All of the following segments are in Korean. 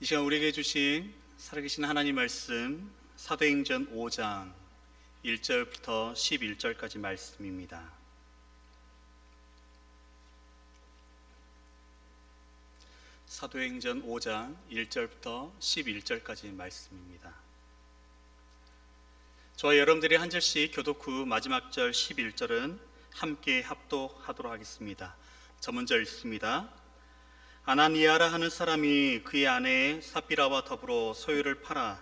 이 시간 우리에게 주신 살아계신 하나님 말씀 사도행전 5장 1절부터 11절까지 말씀입니다. 사도행전 5장 1절부터 11절까지 말씀입니다. 저와 여러분들이 한 절씩 교독 후 마지막 절 11절은 함께 합독하도록 하겠습니다. 저 먼저 읽습니다. 아나니아라 하는 사람이 그의 아내 삽비라와 더불어 소유를 팔아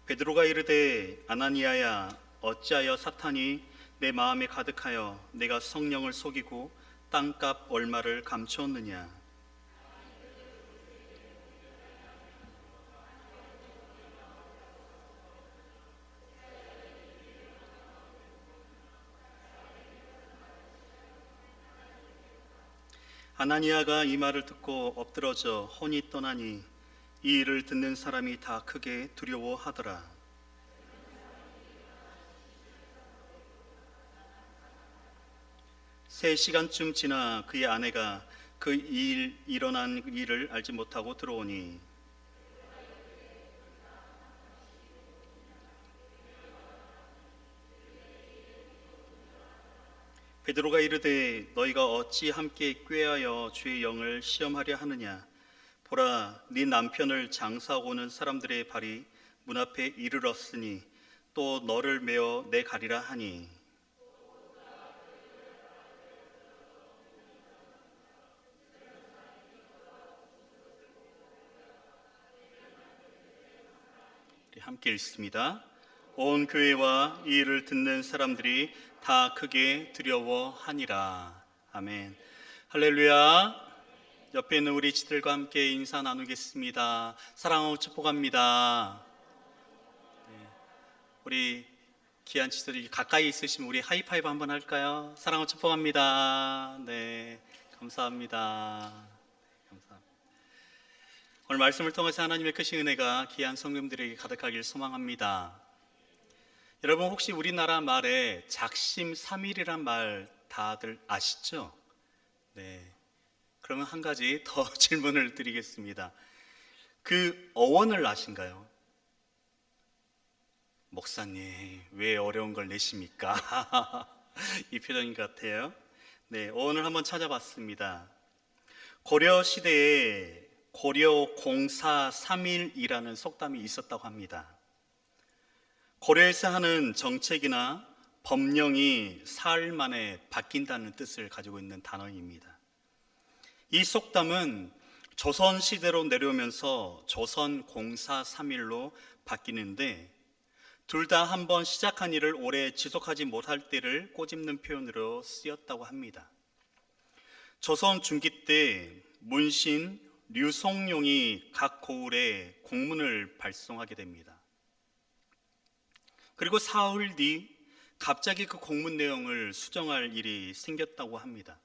베드로가 이르되 아나니아야 어찌하여 사탄이 내 마음에 가득하여 내가 성령을 속이고 땅값 얼마를 감추었느냐. 아나니아가 이 말을 듣고 엎드러져 혼이 떠나니 이 일을 듣는 사람이 다 크게 두려워하더라. 세 시간쯤 지나 그의 아내가 그 일어난 일을 알지 못하고 들어오니 베드로가 이르되 너희가 어찌 함께 꾀하여 주의 영을 시험하려 하느냐. 보라, 네 남편을 장사하고 오는 사람들의 발이 문 앞에 이르렀으니 또 너를 메어 내 가리라 하니. 함께 읽습니다. 온 교회와 이 일을 듣는 사람들이 다 크게 두려워하니라. 아멘. 할렐루야. 옆에 있는 우리 지들과 함께 인사 나누겠습니다. 사랑하고 축복합니다. 네. 우리 귀한 지들이 가까이 있으시면 우리 하이파이브 한번 할까요? 사랑하고 축복합니다. 네, 감사합니다. 오늘 말씀을 통해서 하나님의 크신 은혜가 귀한 성도님들에게 가득하길 소망합니다. 여러분 혹시 우리나라 말에 작심삼일이란 말 다들 아시죠? 네. 그러면 한 가지 더 질문을 드리겠습니다. 그 어원을 아신가요? 목사님, 왜 어려운 걸 내십니까? 이 표정인 것 같아요. 네, 어원을 한번 찾아봤습니다. 고려 시대에 고려 공사삼일이라는 속담이 있었다고 합니다. 고려에서 하는 정책이나 법령이 사흘 만에 바뀐다는 뜻을 가지고 있는 단어입니다. 이 속담은 조선시대로 내려오면서 조선 공사삼일로 바뀌는데 둘 다 한번 시작한 일을 오래 지속하지 못할 때를 꼬집는 표현으로 쓰였다고 합니다. 조선 중기 때 문신 류송룡이 각 고을에 공문을 발송하게 됩니다. 그리고 사흘 뒤 갑자기 그 공문 내용을 수정할 일이 생겼다고 합니다.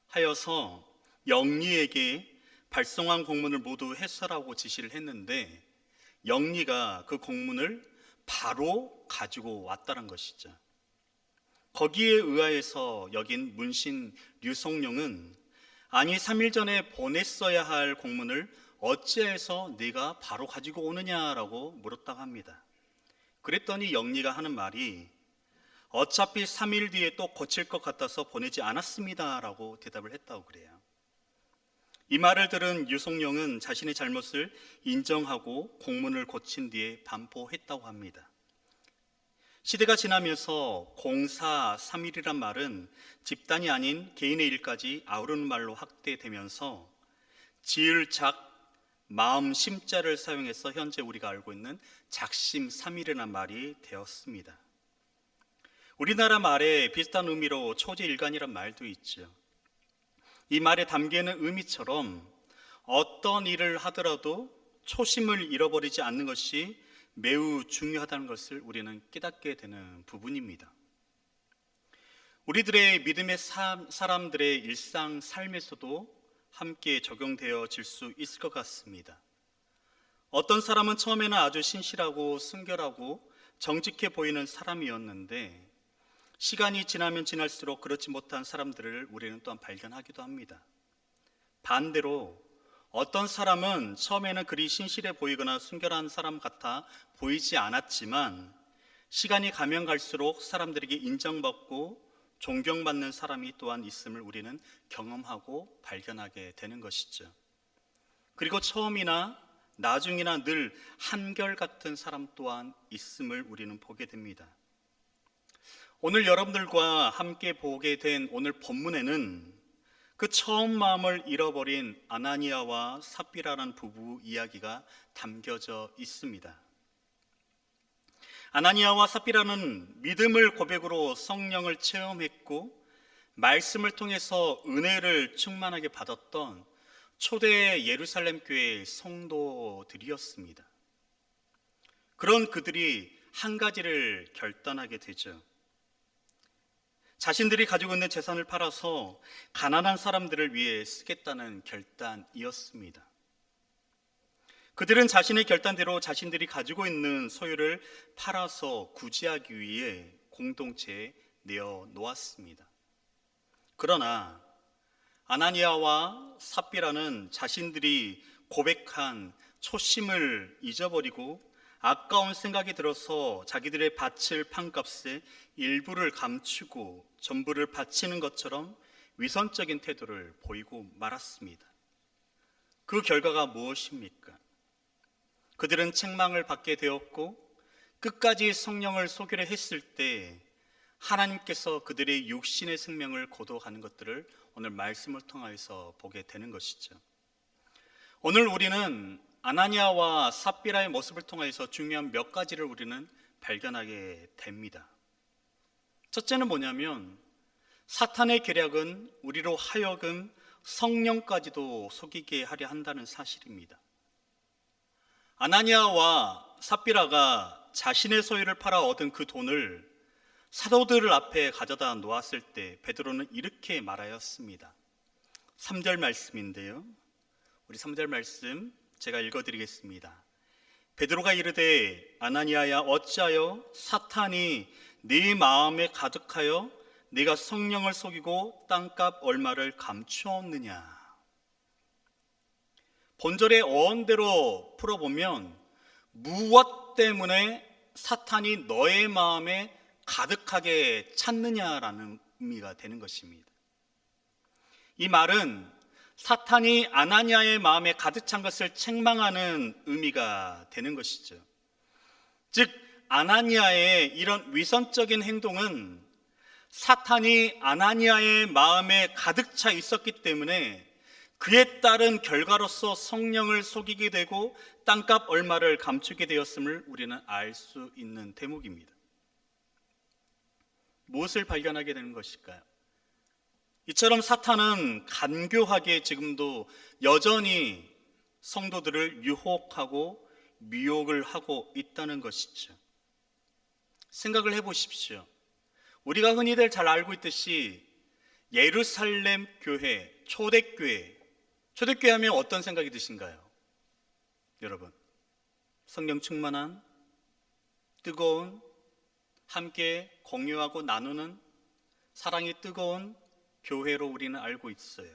하여서 영리에게 발송한 공문을 모두 해설하고 지시를 했는데 영리가 그 공문을 바로 가지고 왔다는 것이죠. 거기에 의하여서 여긴 문신 류송룡은 아니 3일 전에 보냈어야 할 공문을 어찌해서 네가 바로 가지고 오느냐라고 물었다고 합니다. 그랬더니 영리가 하는 말이 어차피 3일 뒤에 또 고칠 것 같아서 보내지 않았습니다 라고 대답을 했다고 그래요. 이 말을 들은 유송룡은 자신의 잘못을 인정하고 공문을 고친 뒤에 반포했다고 합니다. 시대가 지나면서 공사삼일이란 말은 집단이 아닌 개인의 일까지 아우르는 말로 확대되면서 지을작 마음 심자를 사용해서 현재 우리가 알고 있는 작심삼일이라는 말이 되었습니다. 우리나라 말에 비슷한 의미로 초지일관이란 말도 있죠. 이 말에 담기는 의미처럼 어떤 일을 하더라도 초심을 잃어버리지 않는 것이 매우 중요하다는 것을 우리는 깨닫게 되는 부분입니다. 우리들의 믿음의 사람들의 일상 삶에서도 함께 적용되어질 수 있을 것 같습니다. 어떤 사람은 처음에는 아주 신실하고 순결하고 정직해 보이는 사람이었는데 시간이 지나면 지날수록 그렇지 못한 사람들을 우리는 또한 발견하기도 합니다. 반대로 어떤 사람은 처음에는 그리 신실해 보이거나 순결한 사람 같아 보이지 않았지만 시간이 가면 갈수록 사람들에게 인정받고 존경받는 사람이 또한 있음을 우리는 경험하고 발견하게 되는 것이죠. 그리고 처음이나 나중이나 늘 한결같은 사람 또한 있음을 우리는 보게 됩니다. 오늘 여러분들과 함께 보게 된 오늘 본문에는 그 처음 마음을 잃어버린 아나니아와 삽비라라는 부부 이야기가 담겨져 있습니다. 아나니아와 삽비라는 믿음을 고백으로 성령을 체험했고 말씀을 통해서 은혜를 충만하게 받았던 초대 예루살렘 교회의 성도들이었습니다. 그런 그들이 한 가지를 결단하게 되죠. 자신들이 가지고 있는 재산을 팔아서 가난한 사람들을 위해 쓰겠다는 결단이었습니다. 그들은 자신의 결단대로 자신들이 가지고 있는 소유를 팔아서 구제하기 위해 공동체에 내어놓았습니다. 그러나 아나니아와 삽비라는 자신들이 고백한 초심을 잊어버리고 아까운 생각이 들어서 자기들의 바칠 판값에 일부를 감추고 전부를 바치는 것처럼 위선적인 태도를 보이고 말았습니다. 그 결과가 무엇입니까? 그들은 책망을 받게 되었고 끝까지 성령을 속이려 했을 때 하나님께서 그들의 육신의 생명을 거둬가는 것들을 오늘 말씀을 통해서 보게 되는 것이죠. 오늘 우리는 아나니아와 삽비라의 모습을 통해서 중요한 몇 가지를 우리는 발견하게 됩니다. 첫째는 뭐냐면 사탄의 계략은 우리로 하여금 성령까지도 속이게 하려 한다는 사실입니다. 아나니아와 삽비라가 자신의 소유를 팔아 얻은 그 돈을 사도들 앞에 가져다 놓았을 때 베드로는 이렇게 말하였습니다. 3절 말씀인데요. 우리 3절 말씀 제가 읽어드리겠습니다. 베드로가 이르되 아나니아야 어찌하여 사탄이 네 마음에 가득하여 네가 성령을 속이고 땅값 얼마를 감추었느냐. 본절의 어원대로 풀어보면 무엇 때문에 사탄이 너의 마음에 가득하게 찼느냐라는 의미가 되는 것입니다. 이 말은 사탄이 아나니아의 마음에 가득 찬 것을 책망하는 의미가 되는 것이죠. 즉 아나니아의 이런 위선적인 행동은 사탄이 아나니아의 마음에 가득 차 있었기 때문에 그에 따른 결과로서 성령을 속이게 되고 땅값 얼마를 감추게 되었음을 우리는 알 수 있는 대목입니다. 무엇을 발견하게 되는 것일까요? 이처럼 사탄은 간교하게 지금도 여전히 성도들을 유혹하고 미혹을 하고 있다는 것이죠. 생각을 해보십시오. 우리가 흔히들 잘 알고 있듯이 예루살렘 교회, 초대교회 하면 어떤 생각이 드신가요? 여러분, 성령 충만한, 뜨거운, 함께 공유하고 나누는 사랑이 뜨거운 교회로 우리는 알고 있어요.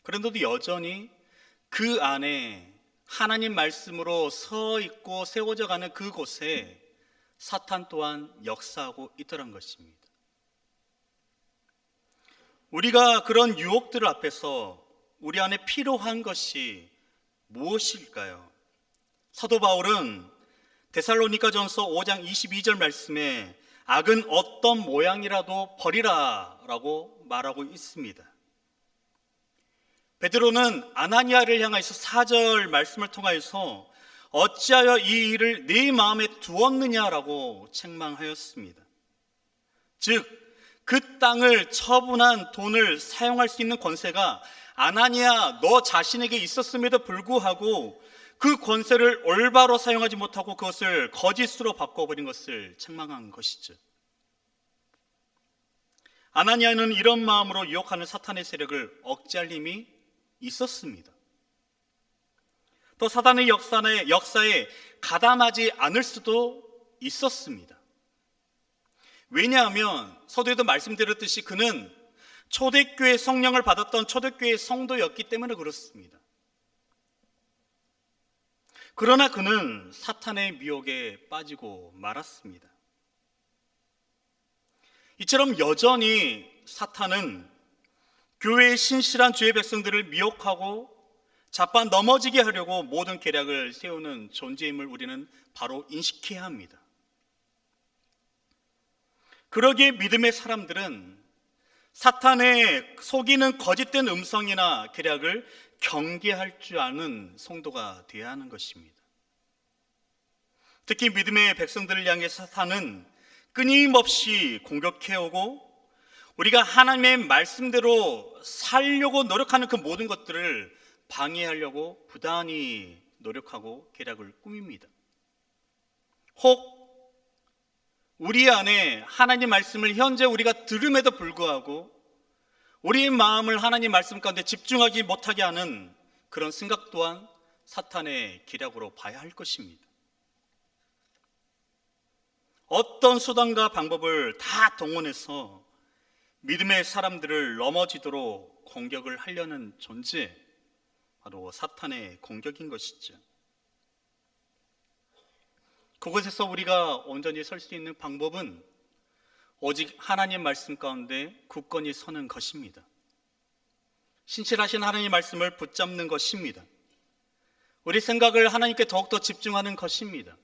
그런데도 여전히 그 안에 하나님 말씀으로 서 있고 세워져 가는 그곳에 사탄 또한 역사하고 있더란 것입니다. 우리가 그런 유혹들 앞에서 우리 안에 필요한 것이 무엇일까요? 사도 바울은 데살로니가전서 5장 22절 말씀에 악은 어떤 모양이라도 버리라 라고 말하고 있습니다. 베드로는 아나니아를 향하여서 4절 말씀을 통하여서 어찌하여 이 일을 네 마음에 두었느냐라고 책망하였습니다. 즉 그 땅을 처분한 돈을 사용할 수 있는 권세가 아나니아 너 자신에게 있었음에도 불구하고 그 권세를 올바로 사용하지 못하고 그것을 거짓으로 바꿔버린 것을 책망한 것이죠. 아나니아는 이런 마음으로 유혹하는 사탄의 세력을 억제할 힘이 있었습니다. 또 사단의 역사에 가담하지 않을 수도 있었습니다. 왜냐하면 서두에도 말씀드렸듯이 그는 초대교회 성령을 받았던 초대교회 성도였기 때문에 그렇습니다. 그러나 그는 사탄의 미혹에 빠지고 말았습니다. 이처럼 여전히 사탄은 교회의 신실한 주의 백성들을 미혹하고 자빠 넘어지게 하려고 모든 계략을 세우는 존재임을 우리는 바로 인식해야 합니다. 그러기에 믿음의 사람들은 사탄의 속이는 거짓된 음성이나 계략을 경계할 줄 아는 성도가 되어야 하는 것입니다. 특히 믿음의 백성들을 향해 사탄은 끊임없이 공격해오고 우리가 하나님의 말씀대로 살려고 노력하는 그 모든 것들을 방해하려고 부단히 노력하고 계략을 꾸밉니다. 혹 우리 안에 하나님 말씀을 현재 우리가 들음에도 불구하고 우리의 마음을 하나님 말씀 가운데 집중하지 못하게 하는 그런 생각 또한 사탄의 계략으로 봐야 할 것입니다. 어떤 수단과 방법을 다 동원해서 믿음의 사람들을 넘어지도록 공격을 하려는 존재, 바로 사탄의 공격인 것이죠. 그곳에서 우리가 온전히 설 수 있는 방법은 오직 하나님 말씀 가운데 굳건히 서는 것입니다. 신실하신 하나님 말씀을 붙잡는 것입니다. 우리 생각을 하나님께 더욱더 집중하는 것입니다.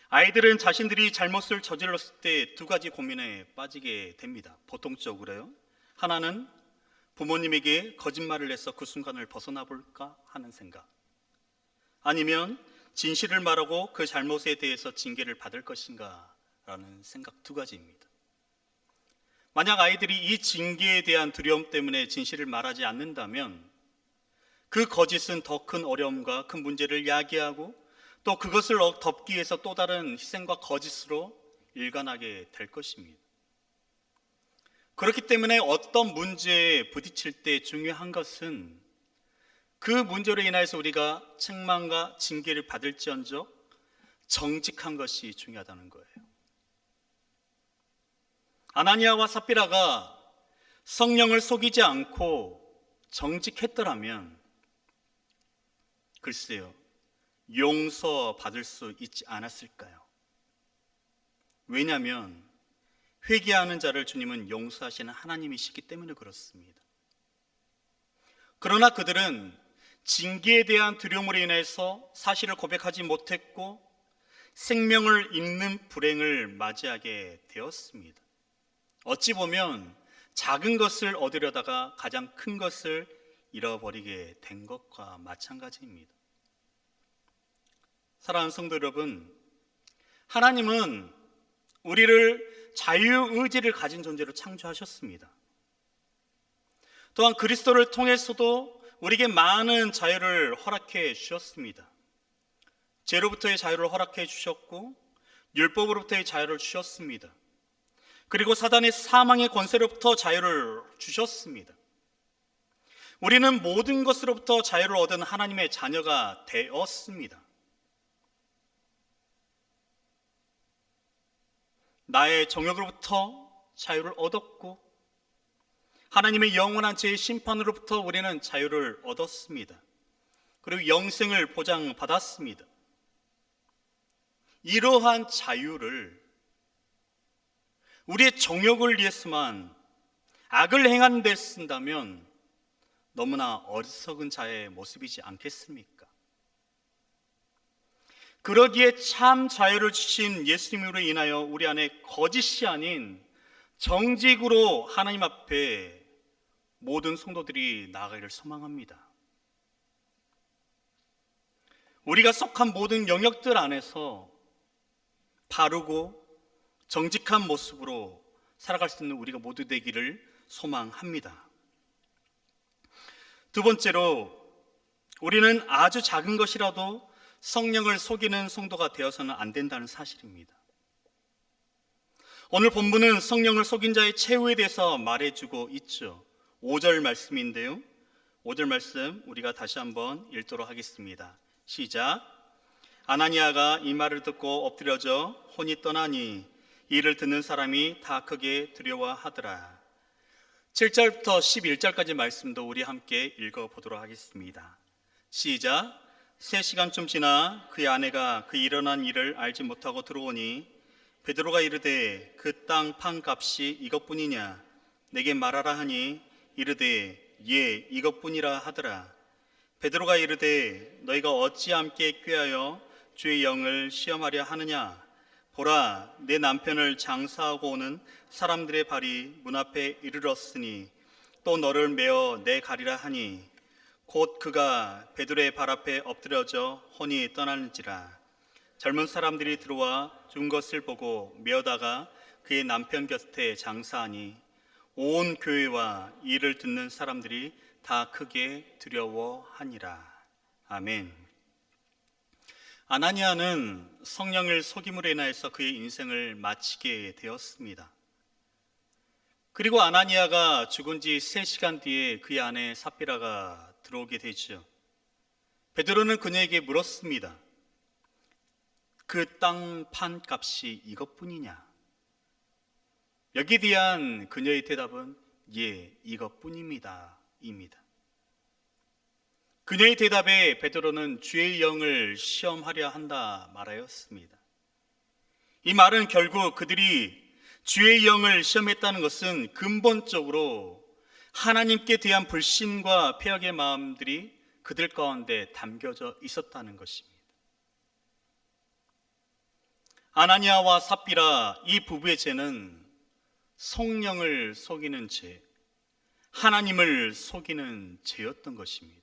아이들은 자신들이 잘못을 저질렀을 때 두 가지 고민에 빠지게 됩니다. 보통적으로요. 하나는 부모님에게 거짓말을 해서 그 순간을 벗어나 볼까 하는 생각, 아니면 진실을 말하고 그 잘못에 대해서 징계를 받을 것인가 라는 생각 두 가지입니다. 만약 아이들이 이 징계에 대한 두려움 때문에 진실을 말하지 않는다면 그 거짓은 더 큰 어려움과 큰 문제를 야기하고 또 그것을 덮기 위해서 또 다른 희생과 거짓으로 일관하게 될 것입니다. 그렇기 때문에 어떤 문제에 부딪힐 때 중요한 것은 그 문제로 인하여서 우리가 책망과 징계를 받을지언정 정직한 것이 중요하다는 거예요. 아나니아와 삽비라가 성령을 속이지 않고 정직했더라면 글쎄요, 용서받을 수 있지 않았을까요? 왜냐하면 회개하는 자를 주님은 용서하시는 하나님이시기 때문에 그렇습니다. 그러나 그들은 징계에 대한 두려움으로 인해서 사실을 고백하지 못했고 생명을 잃는 불행을 맞이하게 되었습니다. 어찌 보면 작은 것을 얻으려다가 가장 큰 것을 잃어버리게 된 것과 마찬가지입니다. 사랑하는 성도 여러분, 하나님은 우리를 자유의지를 가진 존재로 창조하셨습니다. 또한 그리스도를 통해서도 우리에게 많은 자유를 허락해 주셨습니다. 죄로부터의 자유를 허락해 주셨고 율법으로부터의 자유를 주셨습니다. 그리고 사단의 사망의 권세로부터 자유를 주셨습니다. 우리는 모든 것으로부터 자유를 얻은 하나님의 자녀가 되었습니다. 나의 정욕으로부터 자유를 얻었고 하나님의 영원한 죄의 심판으로부터 우리는 자유를 얻었습니다. 그리고 영생을 보장받았습니다. 이러한 자유를 우리의 정욕을 위해서만 악을 행하는 데 쓴다면 너무나 어리석은 자의 모습이지 않겠습니까? 그러기에 참 자유를 주신 예수님으로 인하여 우리 안에 거짓이 아닌 정직으로 하나님 앞에 모든 성도들이 나아가기를 소망합니다. 우리가 속한 모든 영역들 안에서 바르고 정직한 모습으로 살아갈 수 있는 우리가 모두 되기를 소망합니다. 두 번째로, 우리는 아주 작은 것이라도 성령을 속이는 성도가 되어서는 안 된다는 사실입니다. 오늘 본문은 성령을 속인 자의 최후에 대해서 말해주고 있죠. 5절 말씀인데요, 5절 말씀 우리가 다시 한번 읽도록 하겠습니다. 시작. 아나니아가 이 말을 듣고 엎드려져 혼이 떠나니 이를 듣는 사람이 다 크게 두려워하더라. 7절부터 11절까지 말씀도 우리 함께 읽어보도록 하겠습니다. 시작. 3시간쯤 지나 그의 아내가 그 일어난 일을 알지 못하고 들어오니 베드로가 이르되 그 땅 판 값이 이것뿐이냐 내게 말하라 하니 이르되 예 이것뿐이라 하더라. 베드로가 이르되 너희가 어찌 함께 꾀하여 주의 영을 시험하려 하느냐. 보라 내 남편을 장사하고 오는 사람들의 발이 문 앞에 이르렀으니 또 너를 메어 내 가리라 하니 곧 그가 베드로의 발 앞에 엎드려져 혼이 떠나는지라. 젊은 사람들이 들어와 준 것을 보고 메어다가 그의 남편 곁에 장사하니 온 교회와 이를 듣는 사람들이 다 크게 두려워하니라. 아멘. 아나니아는 성령을 속임으로 인하여서 그의 인생을 마치게 되었습니다. 그리고 아나니아가 죽은 지 3시간 뒤에 그의 아내 삽비라가 들어오게 되죠. 베드로는 그녀에게 물었습니다. 그 땅 판 값이 이것뿐이냐? 여기에 대한 그녀의 대답은 예, 이것뿐입니다. 입니다. 그녀의 대답에 베드로는 주의 영을 시험하려 한다 말하였습니다. 이 말은 결국 그들이 주의 영을 시험했다는 것은 근본적으로 하나님께 대한 불신과 패역의 마음들이 그들 가운데 담겨져 있었다는 것입니다. 아나니아와 삽비라 이 부부의 죄는 성령을 속이는 죄, 하나님을 속이는 죄였던 것입니다.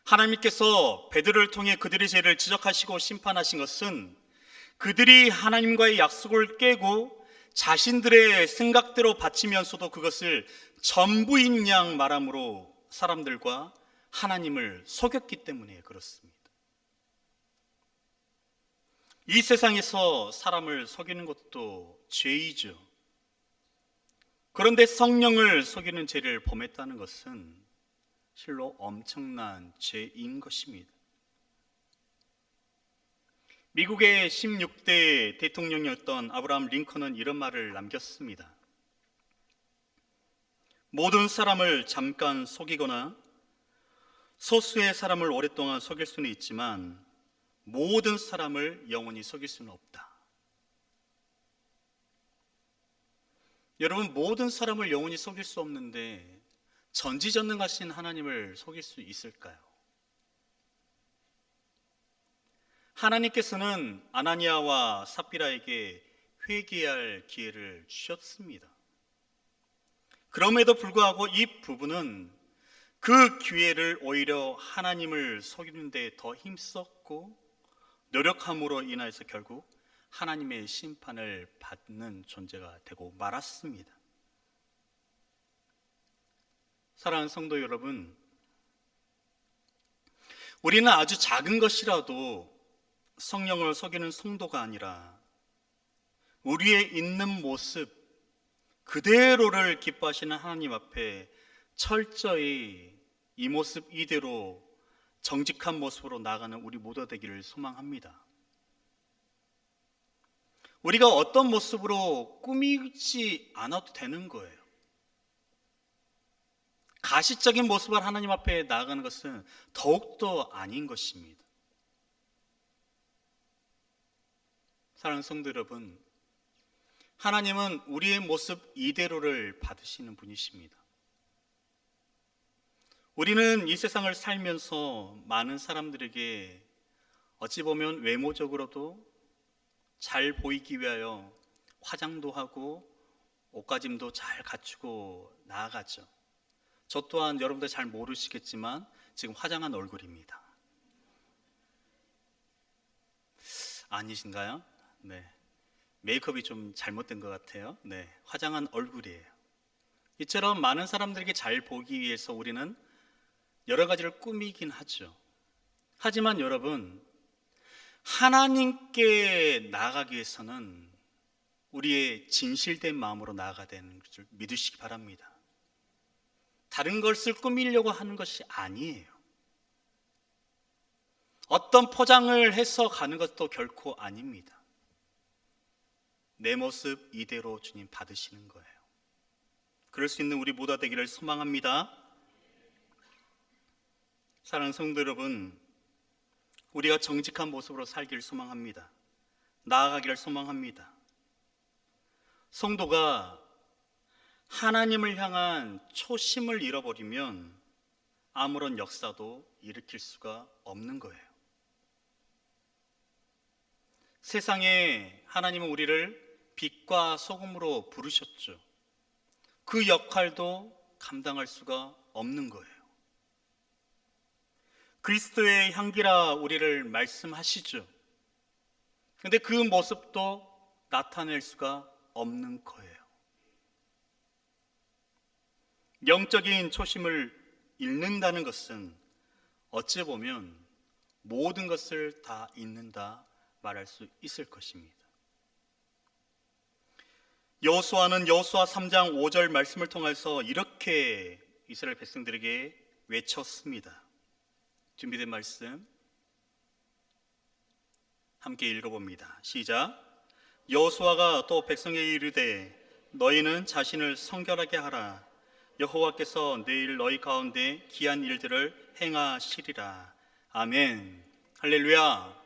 하나님께서 베드로를 통해 그들의 죄를 지적하시고 심판하신 것은 그들이 하나님과의 약속을 깨고 자신들의 생각대로 바치면서도 그것을 전부인 양 말함으로 사람들과 하나님을 속였기 때문에 그렇습니다. 이 세상에서 사람을 속이는 것도 죄이죠. 그런데 성령을 속이는 죄를 범했다는 것은 실로 엄청난 죄인 것입니다. 미국의 16대 대통령이었던 아브라함 링컨은 이런 말을 남겼습니다. 모든 사람을 잠깐 속이거나 소수의 사람을 오랫동안 속일 수는 있지만 모든 사람을 영원히 속일 수는 없다. 여러분, 모든 사람을 영원히 속일 수 없는데 전지전능하신 하나님을 속일 수 있을까요? 하나님께서는 아나니아와 삽비라에게 회개할 기회를 주셨습니다. 그럼에도 불구하고 이 부부는 그 기회를 오히려 하나님을 속이는 데 더 힘썼고 노력함으로 인하여서 결국 하나님의 심판을 받는 존재가 되고 말았습니다. 사랑하는 성도 여러분, 우리는 아주 작은 것이라도 성령을 속이는 성도가 아니라 우리의 있는 모습 그대로를 기뻐하시는 하나님 앞에 철저히 이 모습 이대로 정직한 모습으로 나아가는 우리 모두 되기를 소망합니다. 우리가 어떤 모습으로 꾸미지 않아도 되는 거예요. 가시적인 모습을 하나님 앞에 나아가는 것은 더욱더 아닌 것입니다. 사랑하는 성도 여러분, 하나님은 우리의 모습 이대로를 받으시는 분이십니다. 우리는 이 세상을 살면서 많은 사람들에게 어찌 보면 외모적으로도 잘 보이기 위하여 화장도 하고 옷가짐도 잘 갖추고 나아가죠. 저 또한 여러분들 잘 모르시겠지만 지금 화장한 얼굴입니다. 아니신가요? 네. 메이크업이 좀 잘못된 것 같아요. 네. 화장한 얼굴이에요. 이처럼 많은 사람들에게 잘 보기 위해서 우리는 여러 가지를 꾸미긴 하죠. 하지만 여러분, 하나님께 나아가기 위해서는 우리의 진실된 마음으로 나아가야 되는 것을 믿으시기 바랍니다. 다른 것을 꾸미려고 하는 것이 아니에요. 어떤 포장을 해서 가는 것도 결코 아닙니다. 내 모습 이대로 주님 받으시는 거예요. 그럴 수 있는 우리 모두가 되기를 소망합니다. 사랑하는 성도 여러분, 우리가 정직한 모습으로 살기를 소망합니다. 나아가기를 소망합니다. 성도가 하나님을 향한 초심을 잃어버리면 아무런 역사도 일으킬 수가 없는 거예요. 세상에 하나님은 우리를 빛과 소금으로 부르셨죠. 그 역할도 감당할 수가 없는 거예요. 그리스도의 향기라 우리를 말씀하시죠. 근데 그 모습도 나타낼 수가 없는 거예요. 영적인 초심을 잃는다는 것은 어찌 보면 모든 것을 다 잃는다 말할 수 있을 것입니다. 여호수아는 여호수아 3장 5절 말씀을 통해서 이렇게 이스라엘 백성들에게 외쳤습니다. 준비된 말씀 함께 읽어봅니다. 시작. 여호수아가 또 백성에게 이르되 너희는 자신을 성결하게 하라. 여호와께서 내일 너희 가운데 기한 일들을 행하시리라. 아멘. 할렐루야.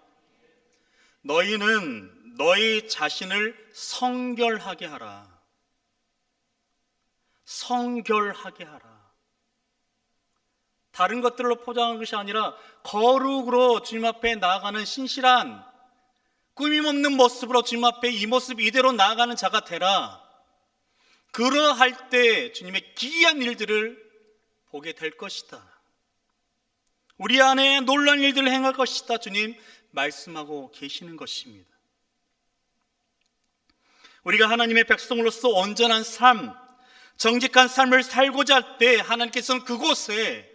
너희는 너희 자신을 성결하게 하라. 성결하게 하라. 다른 것들로 포장한 것이 아니라 거룩으로 주님 앞에 나아가는 신실한 꾸밈없는 모습으로 주님 앞에 이 모습 이대로 나아가는 자가 되라. 그러할 때 주님의 기이한 일들을 보게 될 것이다. 우리 안에 놀라운 일들을 행할 것이다. 주님 말씀하고 계시는 것입니다. 우리가 하나님의 백성으로서 온전한 삶, 정직한 삶을 살고자 할 때 하나님께서는 그곳에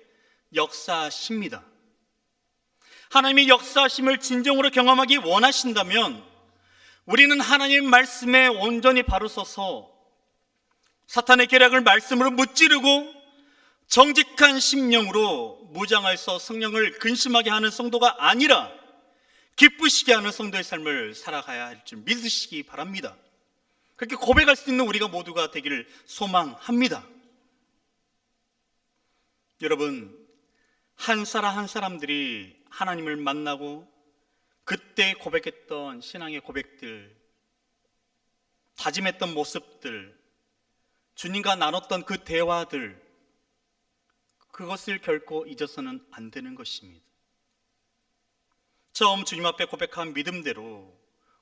역사하십니다. 하나님의 역사하심을 진정으로 경험하기 원하신다면 우리는 하나님 말씀에 온전히 바로 서서 사탄의 계략을 말씀으로 무찌르고 정직한 심령으로 무장해서 성령을 근심하게 하는 성도가 아니라 기쁘시게 하는 성도의 삶을 살아가야 할 줄 믿으시기 바랍니다. 그렇게 고백할 수 있는 우리가 모두가 되기를 소망합니다. 여러분, 한 사람 한 사람들이 하나님을 만나고 그때 고백했던 신앙의 고백들, 다짐했던 모습들, 주님과 나눴던 그 대화들, 그것을 결코 잊어서는 안 되는 것입니다. 처음 주님 앞에 고백한 믿음대로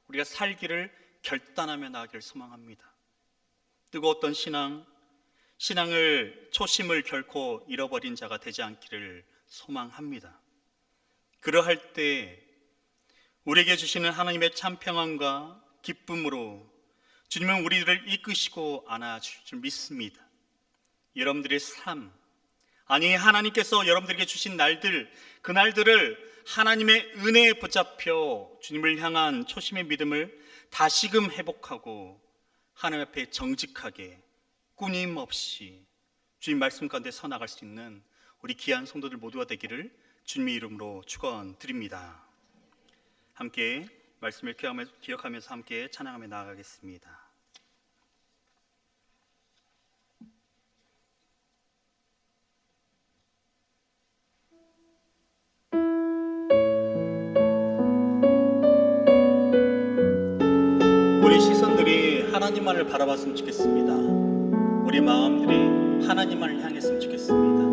우리가 살기를 결단하며 나아가기를 소망합니다. 뜨거웠던 신앙을 초심을 결코 잃어버린 자가 되지 않기를 소망합니다. 그러할 때 우리에게 주시는 하나님의 참 평안과 기쁨으로 주님은 우리들을 이끄시고 안아주실 줄 믿습니다. 여러분들의 삶, 아니 하나님께서 여러분들에게 주신 날들, 그 날들을 하나님의 은혜에 붙잡혀 주님을 향한 초심의 믿음을 다시금 회복하고 하나님 앞에 정직하게 끊임없이 주님 말씀 가운데 서 나갈 수 있는 우리 귀한 성도들 모두가 되기를 주님의 이름으로 축원드립니다. 함께 말씀을 기억하면서 함께 찬양하며 나아가겠습니다. 우리 시선들이 하나님만을 바라봤으면 좋겠습니다. 우리 마음들이 하나님만을 향했으면 좋겠습니다.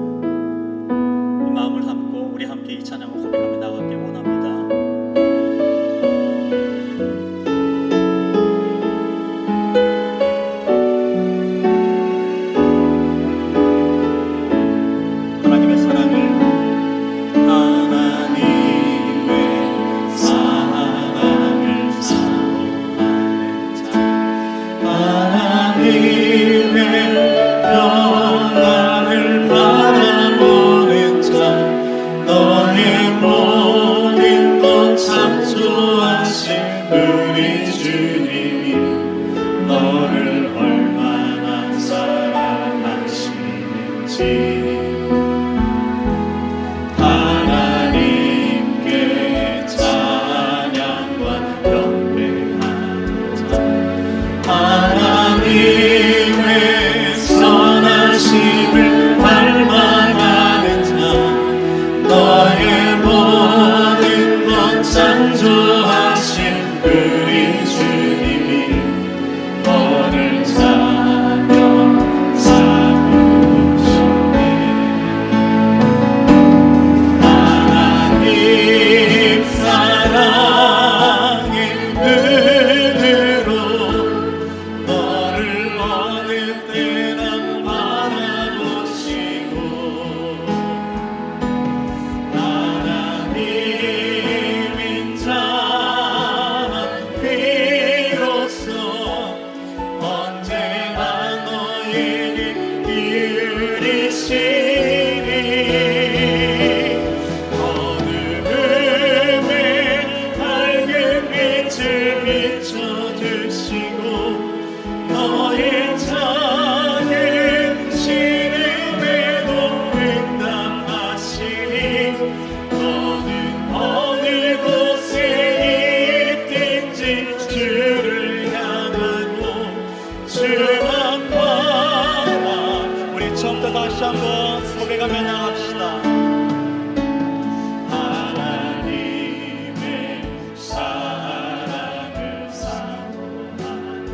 이 마음을 담고 우리 함께 이 찬양을 고백하며 나가길 원합니다. 평안을 바라보는 자 너의 모든 창조하신 우리 주님이 너를 자녀 삼으셨네. 하나님 사랑의 눈으로 너를 어느 때나 바라보시고 하나님인 자 비로소 언제나 너에게 이르시니 어두움에 밝은 빛을 비춰주시고 너의 작은 신음에도 응답하시니 너는 어느 곳에 있든지 주를 향하고 주만 바라. 우리 처음부터 다시 한번 고백하며 나갑시다. 하나님의 사랑을 사모하는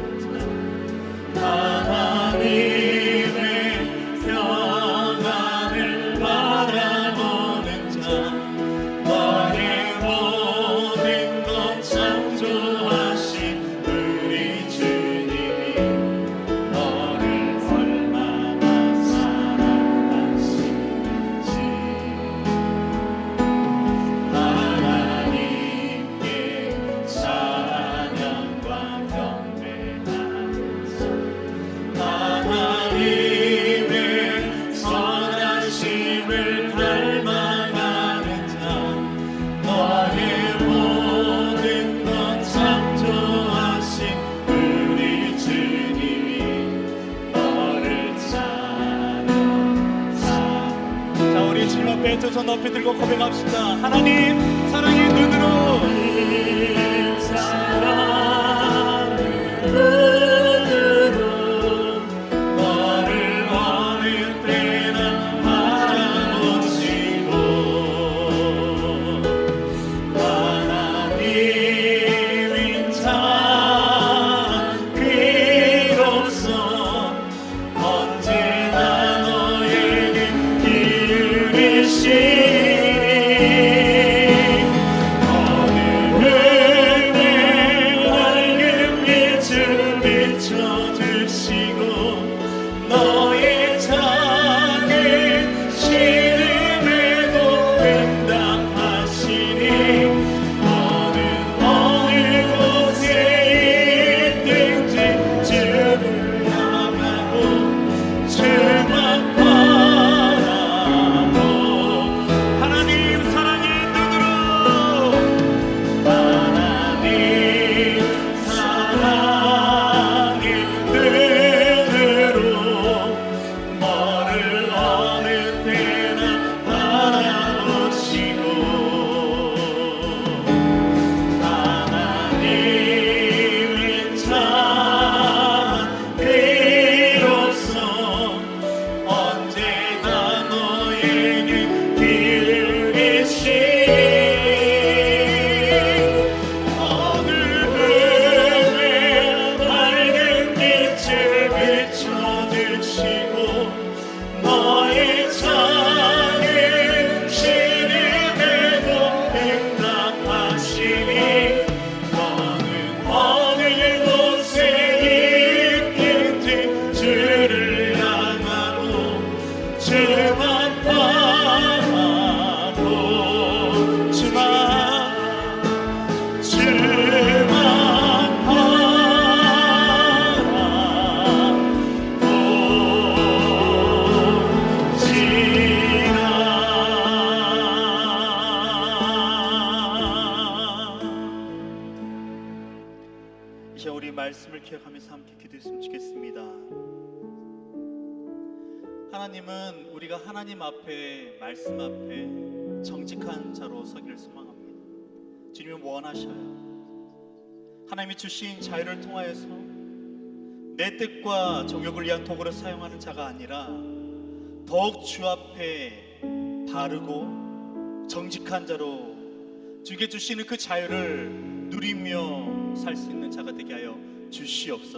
자, 하나님의 평안을 바라보는 자, 너의 모든 것 창조하신 우리 주님이 너를 얼마나 사랑하시는지 하나님께 찬양과 경배하면서 하나님의 선하심을 닮아가는 자, 너의 모든 것 창조하신 우리 주님이 너를 찬양사. 자, 우리 주님 앞에 두 손 높이 들고 고백합시다. 하나님 사랑의 눈으로 사랑의 눈으로 너를 어느 때나 바라보시고 하나님인 자 비로소 언제나 너에게 이르시니 어두움에 밝은 빛을 비춰주시고 너의 작은 신음에도 응답하시니 너는 어느 곳에 있든지 주를 향하고 주만 바라보. 하나님 사랑의 눈으로 하나님 사랑의 눈으로 너를 어느 때나 바라보시고 하나님인 자 비로소 언제나 너에게 이르시니 어두움에 밝은 빛을 비춰주시고 너의 작은 신음에도 응답하시니 너는 어느 곳에 있든지 주를 향하고 주만 바라보. 주만 이제 우리 말씀을 기억하면서 함께 기도했으면 좋겠습니다. 하나님은 우리가 하나님 앞에 말씀 앞에 정직한 자로 서기를 소망합니다. 주님은 원하셔요. 하나님이 주신 자유를 통하여서 내 뜻과 정욕을 위한 도구로 사용하는 자가 아니라 더욱 주 앞에 바르고 정직한 자로 주께 주시는 그 자유를 누리며 살 수 있는 자가 되게 하여 주시옵소서.